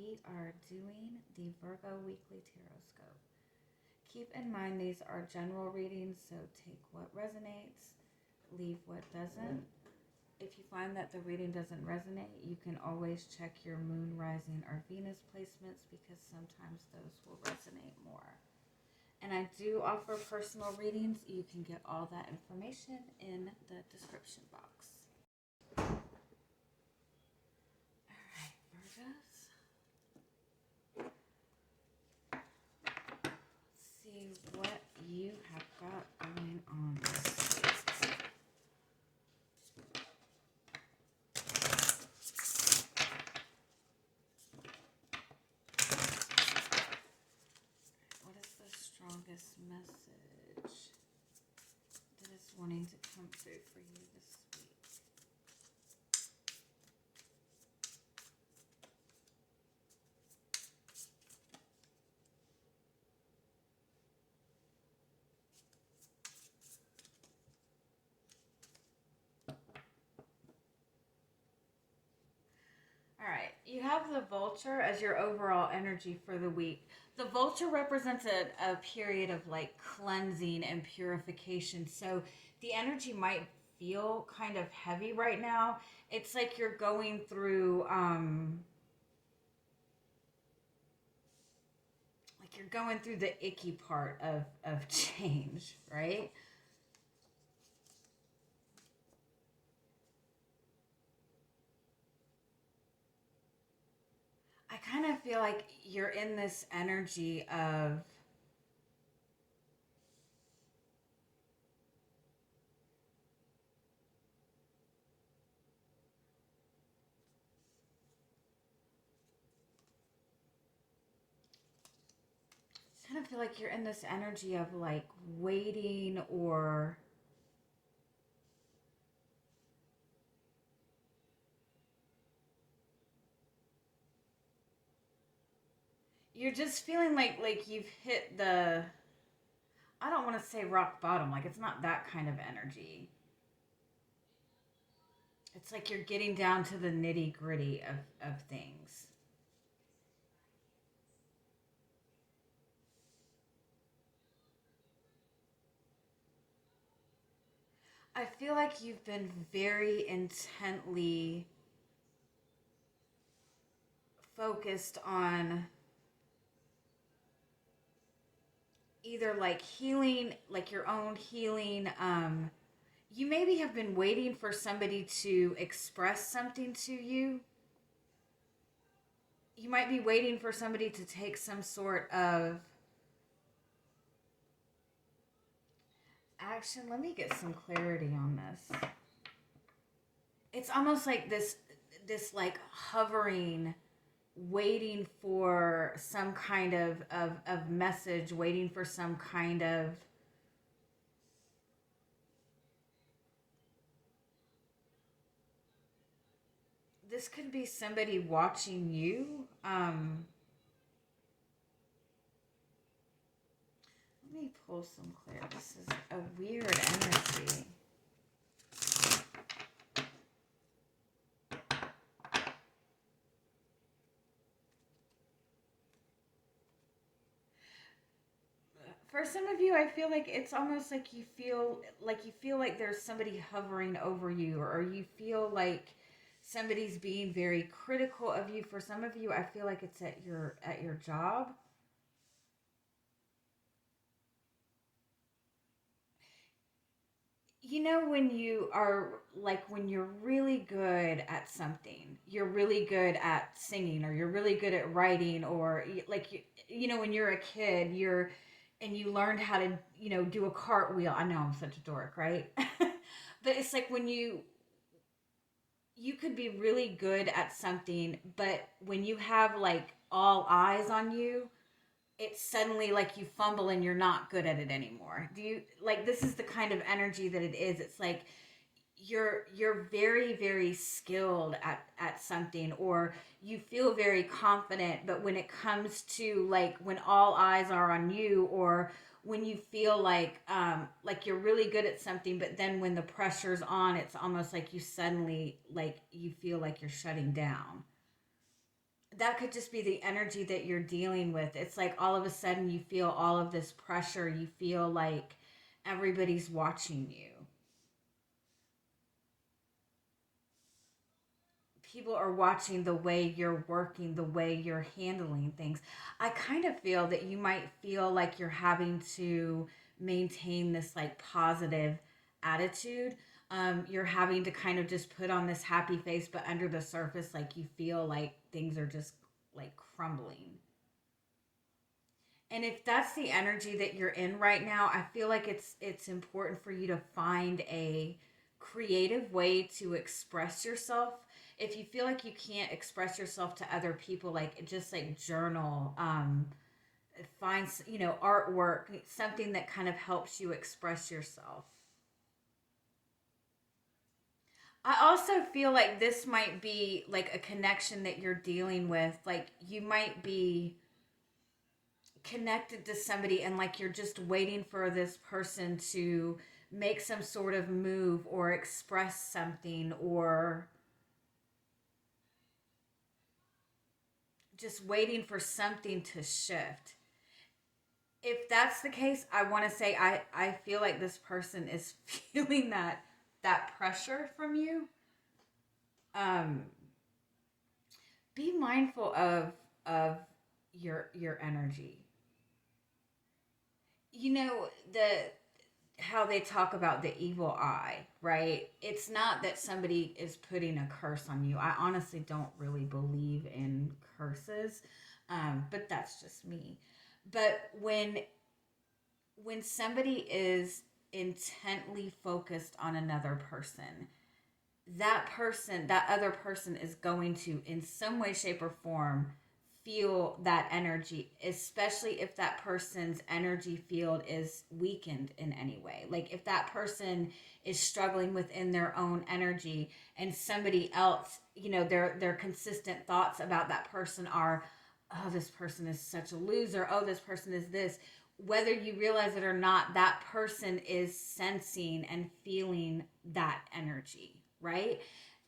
we are doing the Virgo Weekly Tarotscope. Keep in mind these are general readings, so take what resonates, leave what doesn't. If you find that the reading doesn't resonate, you can always check your moon, rising, or Venus placements because sometimes those will resonate more. And I do offer personal readings. You can get all that information in the description box. Alright, Virgos. Let's see what you have got going on this week. What is the strongest message that is wanting to come through for you this week? All right, you have the vulture as your overall energy for the week. The vulture represents a period of like cleansing and purification. So the energy might feel kind of heavy right now. It's like you're going through the icky part of change, right? I kind of feel like you're in this energy of kind of feel like you're in this energy of like waiting, or you're just feeling like you've hit the, I don't want to say rock bottom, like it's not that kind of energy. It's like you're getting down to the nitty gritty of things. I feel like you've been very intently focused on either like healing, like your own healing. You maybe have been waiting for somebody to express something to you. You might be waiting for somebody to take some sort of action. Let me get some clarity on this. It's almost like this like hovering, waiting for some kind of message, waiting for some kind of, this could be somebody watching you. Let me pull some clarity. This is a weird energy. For some of you, I feel like it's almost like you feel like there's somebody hovering over you, or you feel like somebody's being very critical of you. For some of you, I feel like it's at your job. You know, when you are like, when you're really good at something, you're really good at singing, or you're really good at writing, or like you know, when you're a kid, you're and you learned how to, you know, do a cartwheel. I know I'm such a dork, right? But it's like when you could be really good at something, but when you have like all eyes on you, it's suddenly like you fumble and you're not good at it anymore. Do you like, this is the kind of energy that it is. It's like you're very very skilled at something, or you feel very confident, but when it comes to like when all eyes are on you, or when you feel like you're really good at something, but then when the pressure's on, it's almost like you suddenly, like you feel like you're shutting down. that could just be the energy that you're dealing with. It's like all of a sudden you feel all of this pressure. You feel like everybody's watching you. People are watching the way you're working, the way you're handling things. I kind of feel that you might feel like you're having to maintain this like positive attitude. You're having to kind of just put on this happy face, but under the surface, like you feel like things are just like crumbling. And if that's the energy that you're in right now, I feel like it's important for you to find a creative way to express yourself. If you feel like you can't express yourself to other people, like just like journal, find artwork, something that kind of helps you express yourself. I also feel like this might be like a connection that you're dealing with. Like you might be connected to somebody and like you're just waiting for this person to make some sort of move or express something or just waiting for something to shift. If that's the case, I want to say I feel like this person is feeling that pressure from you. Um be mindful of your energy. You know, the how they talk about the evil eye, right? It's not that somebody is putting a curse on you. I honestly don't really believe in curses, but that's just me. But when somebody is intently focused on another person, that other person is going to, in some way, shape, or form, feel that energy, especially if that person's energy field is weakened in any way. Like if that person is struggling within their own energy and somebody else, their consistent thoughts about that person are, oh, this person is such a loser. Oh, this person is this. Whether you realize it or not, that person is sensing and feeling that energy, right?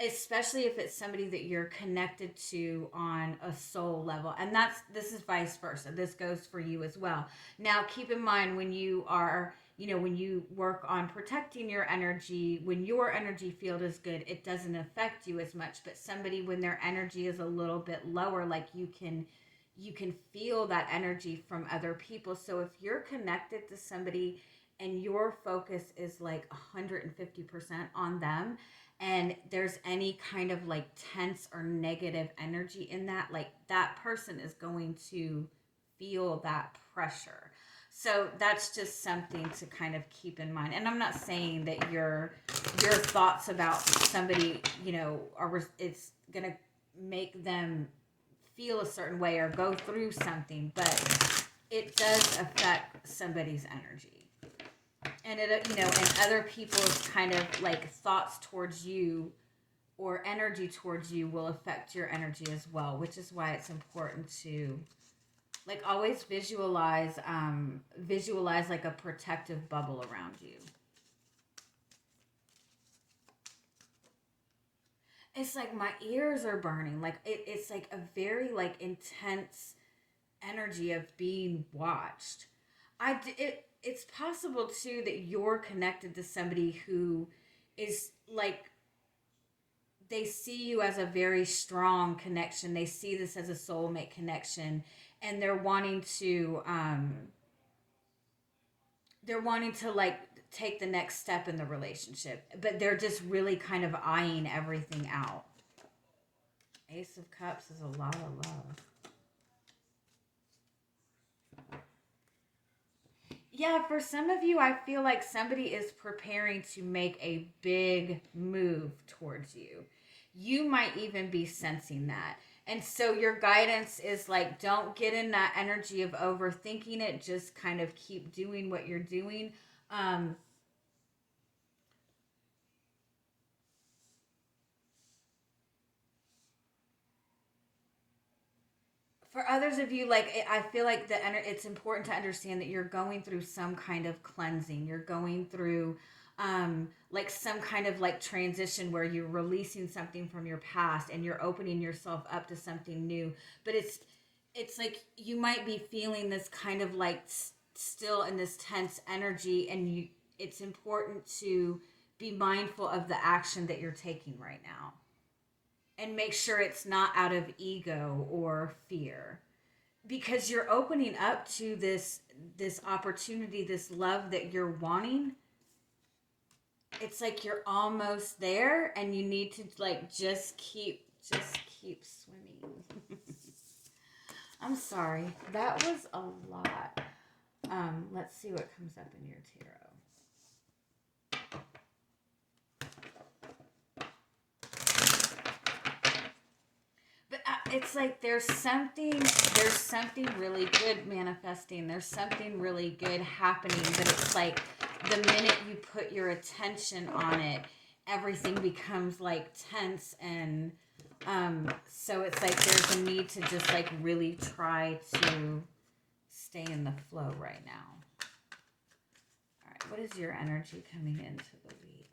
Especially if it's somebody that you're connected to on a soul level. And this is vice versa. This goes for you as well. Now keep in mind, when you are, when you work on protecting your energy, when your energy field is good, it doesn't affect you as much. But somebody, when their energy is a little bit lower, like you can feel that energy from other people. So if you're connected to somebody and your focus is like 150% on them, and there's any kind of like tense or negative energy in that, like that person is going to feel that pressure. So that's just something to kind of keep in mind. And I'm not saying that your thoughts about somebody, are it's gonna make them feel a certain way or go through something, but it does affect somebody's energy. And and other people's kind of like thoughts towards you or energy towards you will affect your energy as well, which is why it's important to like always visualize like a protective bubble around you. It's like my ears are burning. Like it's like a very like intense energy of being watched. It's possible too that you're connected to somebody who is like, they see you as a very strong connection. They see this as a soulmate connection, and they're wanting to like take the next step in the relationship, but they're just really kind of eyeing everything out. Ace of Cups is a lot of love. Yeah, for some of you, I feel like somebody is preparing to make a big move towards you. You might even be sensing that. And so your guidance is like, don't get in that energy of overthinking it. Just kind of keep doing what you're doing. Um, for others of you, like I feel like it's important to understand that you're going through some kind of cleansing. You're going through like some kind of like transition where you're releasing something from your past and you're opening yourself up to something new. But it's like you might be feeling this kind of like still in this tense energy, and it's important to be mindful of the action that you're taking right now and make sure it's not out of ego or fear, because you're opening up to this opportunity, this love that you're wanting. It's like you're almost there and you need to like just keep swimming. I'm sorry, that was a lot. Let's see what comes up in your tarot. But it's like there's something really good manifesting. There's something really good happening, but it's like the minute you put your attention on it, everything becomes like tense, and so it's like there's a need to just like really try to stay in the flow right now. All right, what is your energy coming into the week?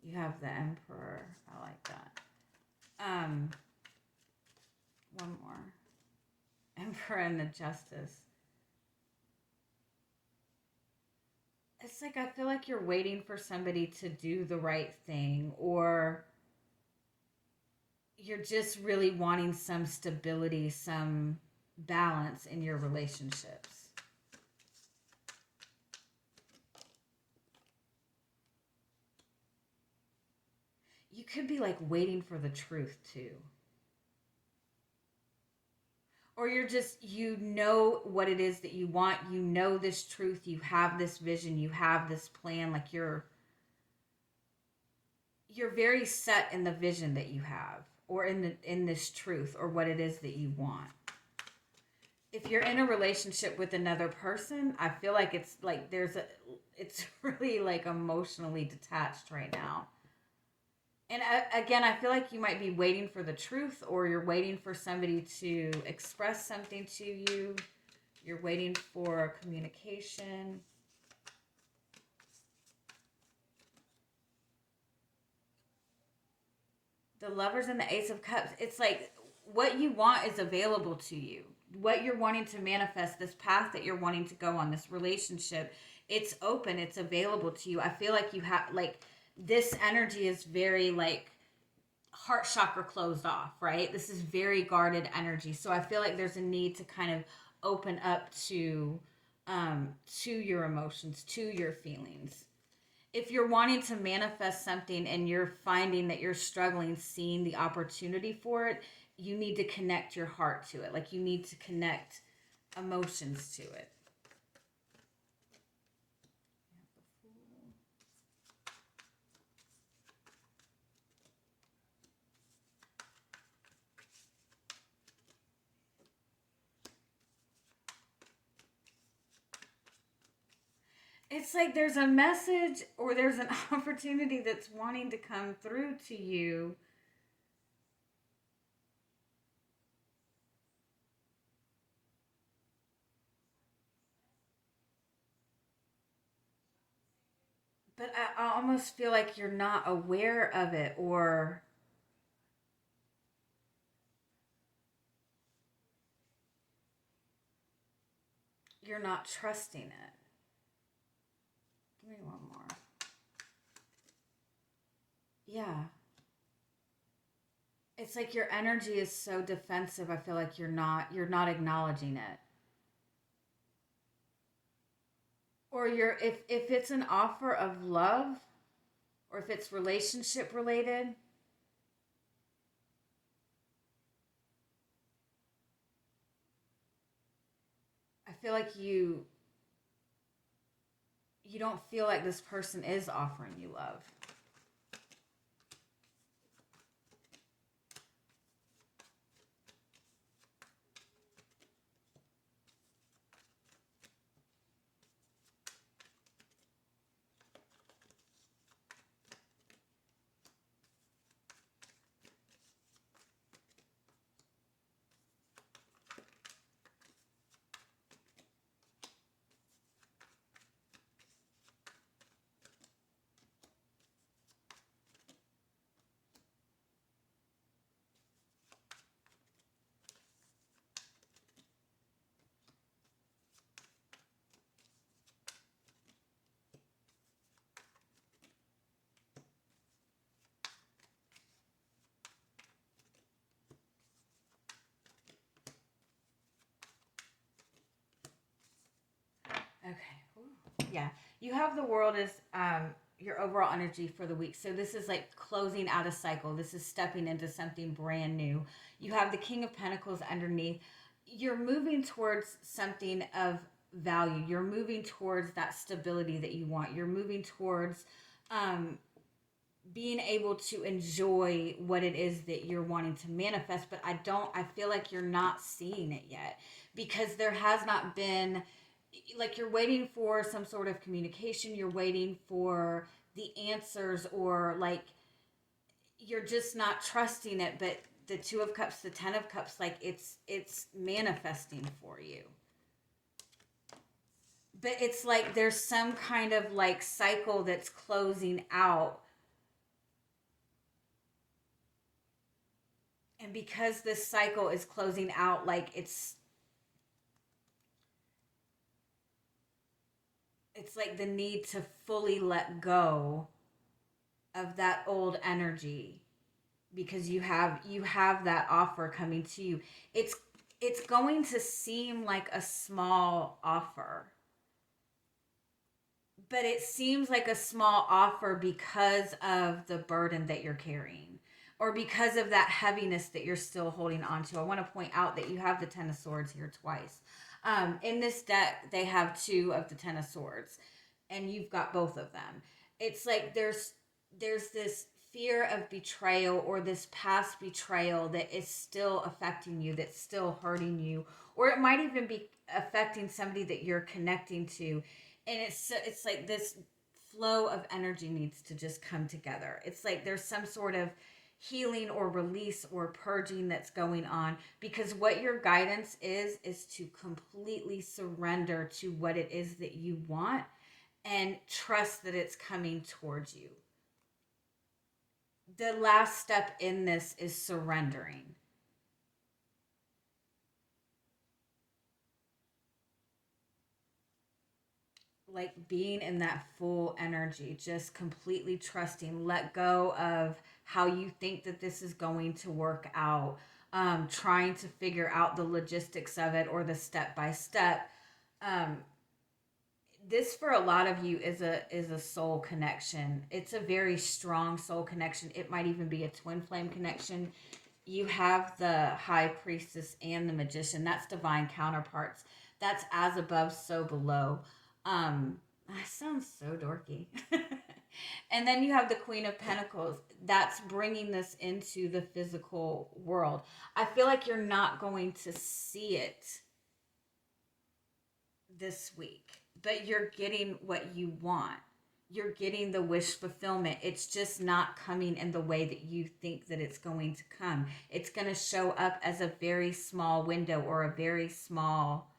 You have the Emperor. I like that. One more. Emperor and the Justice. It's like I feel like you're waiting for somebody to do the right thing, or you're just really wanting some stability, some balance in your relationships. You could be like waiting for the truth too. Or you're just, you know what it is that you want, you know this truth, you have this vision, you have this plan, like you're very set in the vision that you have, or in this truth, or what it is that you want. If you're in a relationship with another person, I feel like it's like it's really like emotionally detached right now. And again, I feel like you might be waiting for the truth, or you're waiting for somebody to express something to you. You're waiting for communication. The Lovers and the Ace of Cups. It's like what you want is available to you. What you're wanting to manifest, this path that you're wanting to go on, this relationship, it's open, it's available to you. I feel like you have like this energy is very like heart chakra closed off, right? This is very guarded energy. So I feel like there's a need to kind of open up to your emotions, to your feelings. If you're wanting to manifest something and you're finding that you're struggling seeing the opportunity for it, you need to connect your heart to it. Like you need to connect emotions to it. It's like there's a message or there's an opportunity that's wanting to come through to you. But I almost feel like you're not aware of it, or you're not trusting it. Give me one more. Yeah. It's like your energy is so defensive. I feel like you're not acknowledging it. Or if it's an offer of love, or if it's relationship related, I feel like you don't feel like this person is offering you love. Okay. Ooh. Yeah. You have the world as your overall energy for the week. So this is like closing out a cycle. This is stepping into something brand new. You have the King of Pentacles underneath. You're moving towards something of value. You're moving towards that stability that you want. You're moving towards um, being able to enjoy what it is that you're wanting to manifest. But I feel like you're not seeing it yet because there has not been, like, you're waiting for some sort of communication, you're waiting for the answers, or like you're just not trusting it. But the Two of Cups, the Ten of Cups, like it's manifesting for you. But it's like there's some kind of like cycle that's closing out. And because this cycle is closing out, like it's like the need to fully let go of that old energy, because you have that offer coming to you. It's going to seem like a small offer, but it seems like a small offer because of the burden that you're carrying, or because of that heaviness that you're still holding on to. I want to point out that you have the Ten of Swords here twice. In this deck, they have two of the Ten of Swords, and you've got both of them. It's like there's this fear of betrayal, or this past betrayal that is still affecting you, that's still hurting you, or it might even be affecting somebody that you're connecting to. And it's like this flow of energy needs to just come together. It's like there's some sort of healing or release or purging that's going on, because what your guidance is to completely surrender to what it is that you want and trust that it's coming towards you. The last step in this is surrendering. Like being in that full energy, just completely trusting, let go of how you think that this is going to work out, trying to figure out the logistics of it or the step by step. This for a lot of you is a soul connection. It's a very strong soul connection. It might even be a twin flame connection. You have the High Priestess and the Magician. That's divine counterparts. That's as above, so below. That sounds so dorky. And then you have the Queen of Pentacles. That's bringing this into the physical world. I feel like you're not going to see it this week, but you're getting what you want. You're getting the wish fulfillment. It's just not coming in the way that you think that it's going to come. It's going to show up as a very small window or a very small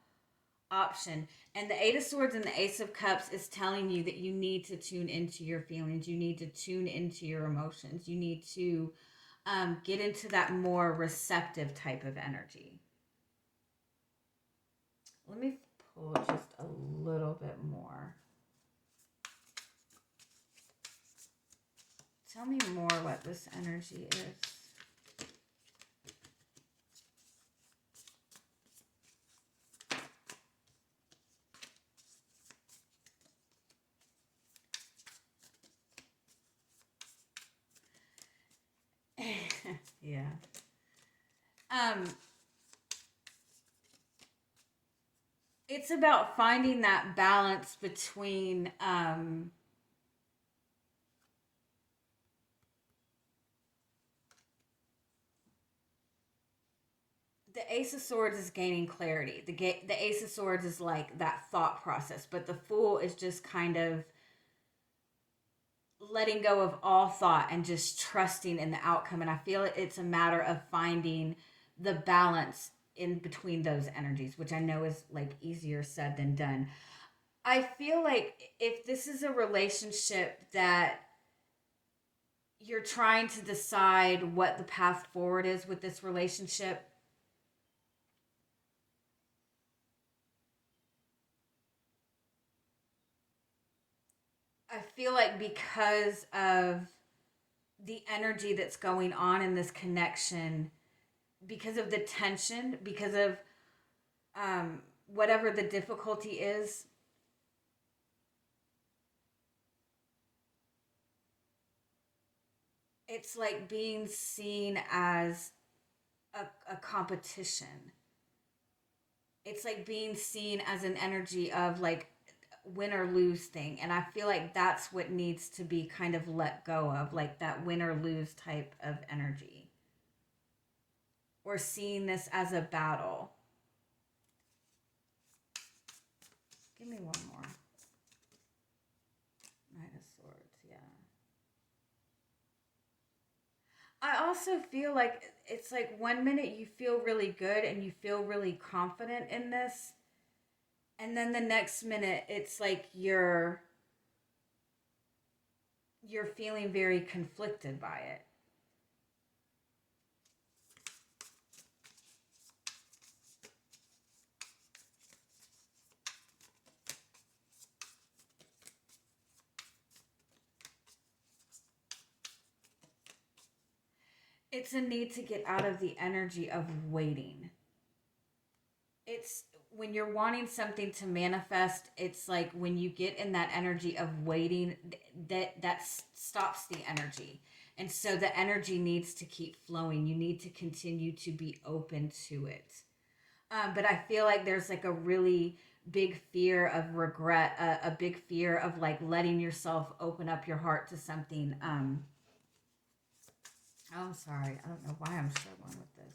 option. And the Eight of Swords and the Ace of Cups is telling you that you need to tune into your feelings. You need to tune into your emotions. You need to get into that more receptive type of energy. Let me pull just a little bit more. Tell me more what this energy is. Yeah. It's about finding that balance between the Ace of Swords is gaining clarity. The Ace of Swords is like that thought process, but the Fool is just kind of letting go of all thought and just trusting in the outcome. And I feel it's a matter of finding the balance in between those energies, which I know is like easier said than done. I feel like if this is a relationship that you're trying to decide what the path forward is with this relationship, I feel like because of the energy that's going on in this connection, because of the tension, because of whatever the difficulty is, it's like being seen as a competition. It's like being seen as an energy of like win or lose thing. And I feel like that's what needs to be kind of let go of, like that win or lose type of energy. Or seeing this as a battle. Give me one more. Knight of Swords, yeah. I also feel like it's like one minute you feel really good and you feel really confident in this, and then the next minute it's like you're feeling very conflicted by it. It's a need to get out of the energy of waiting. It's when you're wanting something to manifest, it's like when you get in that energy of waiting, that stops the energy. And so the energy needs to keep flowing. You need to continue to be open to it. But I feel like there's like a really big fear of regret, a big fear of like letting yourself open up your heart to something. Oh, I'm sorry. I don't know why I'm struggling with this.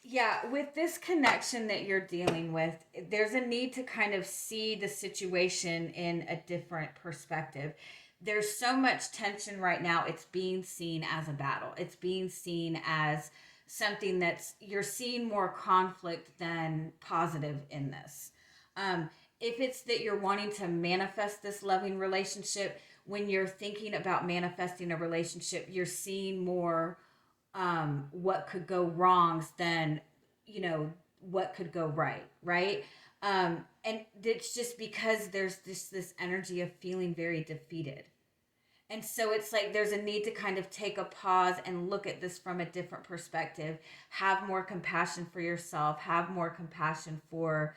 Yeah, with this connection that you're dealing with, there's a need to kind of see the situation in a different perspective. There's so much tension right now. It's being seen as a battle. It's being seen as something that's you're seeing more conflict than positive in this. Um, if it's that you're wanting to manifest this loving relationship, when you're thinking about manifesting a relationship, you're seeing more what could go wrongs than what could go right. And it's just because there's this energy of feeling very defeated, and so it's like there's a need to kind of take a pause and look at this from a different perspective, have more compassion for yourself, have more compassion for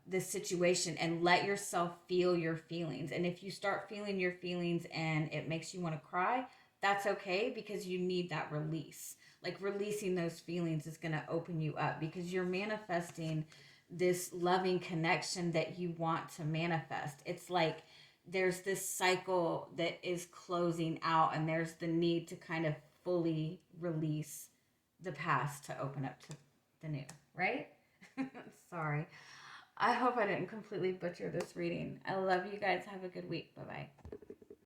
the situation, and let yourself feel your feelings. And if you start feeling your feelings and it makes you want to cry, that's okay, because you need that release. Like releasing those feelings is going to open you up, because you're manifesting this loving connection that you want to manifest. It's like there's this cycle that is closing out, and there's the need to kind of fully release the past to open up to the new, right? Sorry. I hope I didn't completely butcher this reading. I love you guys. Have a good week. Bye bye.